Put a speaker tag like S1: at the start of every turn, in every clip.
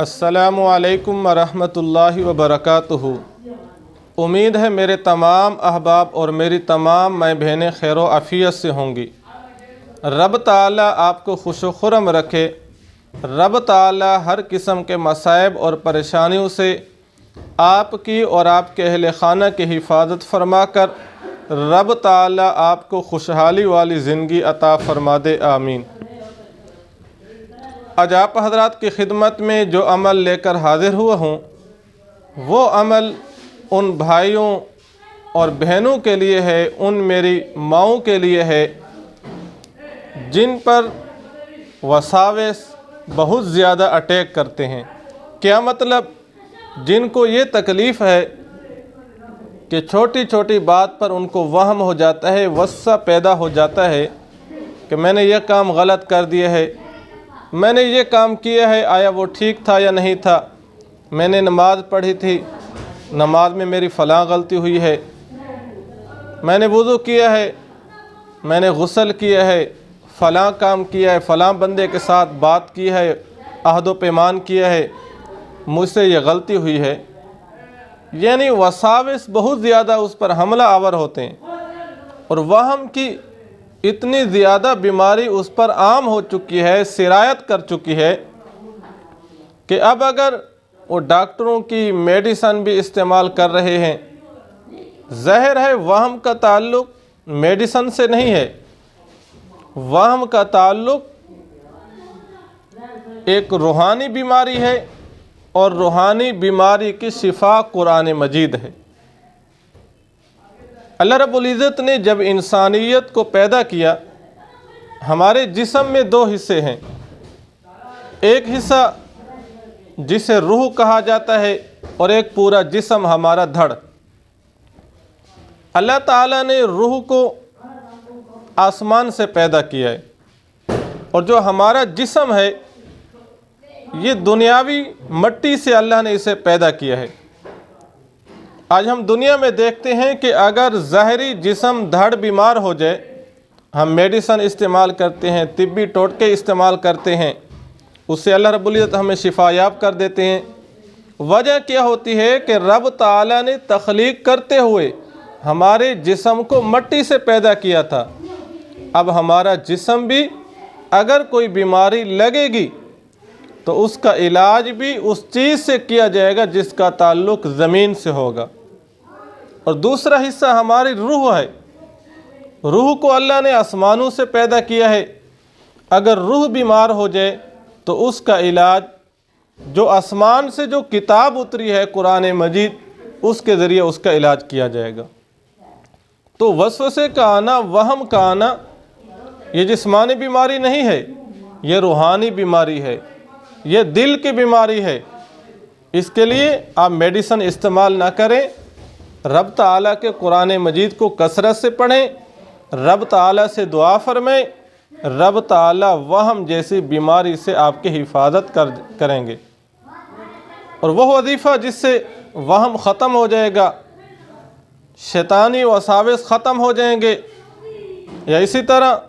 S1: अस्सलामु अलैकुम वरहमतुल्लाहि वबरकातुहू। उम्मीद है मेरे तमाम अहबाब और मेरी तमाम माँ बहनें खैर व आफ़ियत से होंगी। रब ताला आपको खुश व खुर्रम रखे। रब ताला हर किस्म के मसाइब और परेशानियों से आपकी और आपके अहले खाना की हिफाजत फरमा कर रब ताला आपको खुशहाली वाली ज़िंदगी अता फरमा दे, आमीन। आज आप हज़रात की खिदमत में जो अमल लेकर हाज़िर हुआ हूँ, वो अमल उन भाइयों और बहनों के लिए है, उन मेरी माँओं के लिए है जिन पर वसावेस बहुत ज़्यादा अटैक करते हैं। क्या मतलब? जिनको ये तकलीफ़ है कि छोटी छोटी बात पर उनको वहम हो जाता है, वस्सा पैदा हो जाता है कि मैंने यह काम गलत कर दिया है, मैंने ये काम किया है, आया वो ठीक था या नहीं था, मैंने नमाज़ पढ़ी थी, नमाज में मेरी फ़लाँ गलती हुई है, मैंने वुज़ू किया है, मैंने गुस्ल किया है, फ़लाँ काम किया है, फ़लाँ बंदे के साथ बात की है, अहद व पैमान किया है, मुझसे ये गलती हुई है। यानी वसाविस बहुत ज़्यादा उस पर हमला आवर होते हैं और वहम की इतनी ज़्यादा बीमारी उस पर आम हो चुकी है, सिरायत कर चुकी है कि अब अगर वो डॉक्टरों की मेडिसन भी इस्तेमाल कर रहे हैं, ज़ाहिर है वहम का ताल्लुक़ मेडिसन से नहीं है, वहम का ताल्लुक़ एक रूहानी बीमारी है और रूहानी बीमारी की शिफा कुरान मजीद है। अल्लाह रब्बुल इज़्ज़त ने जब इंसानियत को पैदा किया, हमारे जिस्म में दो हिस्से हैं। एक हिस्सा जिसे रूह कहा जाता है और एक पूरा जिस्म हमारा धड़। अल्लाह ताला ने रूह को आसमान से पैदा किया है और जो हमारा जिस्म है ये दुनियावी मट्टी से अल्लाह ने इसे पैदा किया है। आज हम दुनिया में देखते हैं कि अगर ज़ाहरी जिस्म धड़ बीमार हो जाए, हम मेडिसन इस्तेमाल करते हैं, तिब्बी टोटके इस्तेमाल करते हैं, उससे अल्लाह रब्बुल इज़्ज़त हमें शिफायाब कर देते हैं। वजह क्या होती है कि रब ताला ने तख्लीक करते हुए हमारे जिस्म को मट्टी से पैदा किया था। अब हमारा जिस्म भी अगर कोई बीमारी लगेगी तो उसका इलाज भी उस चीज़ से किया जाएगा जिसका ताल्लुक़ ज़मीन से होगा। और दूसरा हिस्सा हमारी रूह है। रूह को अल्लाह ने आसमानों से पैदा किया है। अगर रूह बीमार हो जाए तो उसका इलाज जो आसमान से जो किताब उतरी है कुरान मजीद, उसके ज़रिए उसका इलाज किया जाएगा। तो वसवसे का आना, वहम का आना, ये जिस्मानी बीमारी नहीं है, ये रूहानी बीमारी है, ये दिल की बीमारी है। इसके लिए आप मेडिसन इस्तेमाल ना करें, रब ताला के कुरान मजीद को कसरत से पढ़ें, रब ताला से दुआ फरमाएं, रब ताला वहम जैसी बीमारी से आपकी हिफाजत करेंगे। और वह वजीफ़ा जिससे वहम ख़त्म हो जाएगा, शैतानी वसाविस ख़त्म हो जाएंगे। या इसी तरह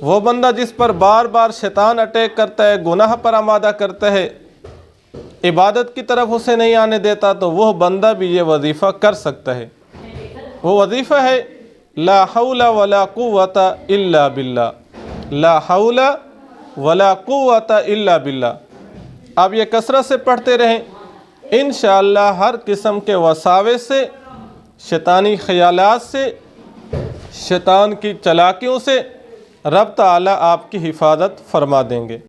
S1: वो बंदा जिस पर बार बार शैतान अटैक करता है, गुनाह पर आमादा करता है, इबादत की तरफ उसे नहीं आने देता, तो वह बंदा भी ये वजीफ़ा कर सकता है। वो वजीफ़ा है ला हौला वला कुव्वता इल्ला बिल्ला, ला हौला वला कुव्वता इल्ला बिल्ला। आप ये कसरत से पढ़ते रहें, इंशाअल्लाह हर किस्म के वसावे से, शैतानी ख़यालात से, शैतान की चालाकियों से रब ताला आपकी हिफाजत फरमा देंगे।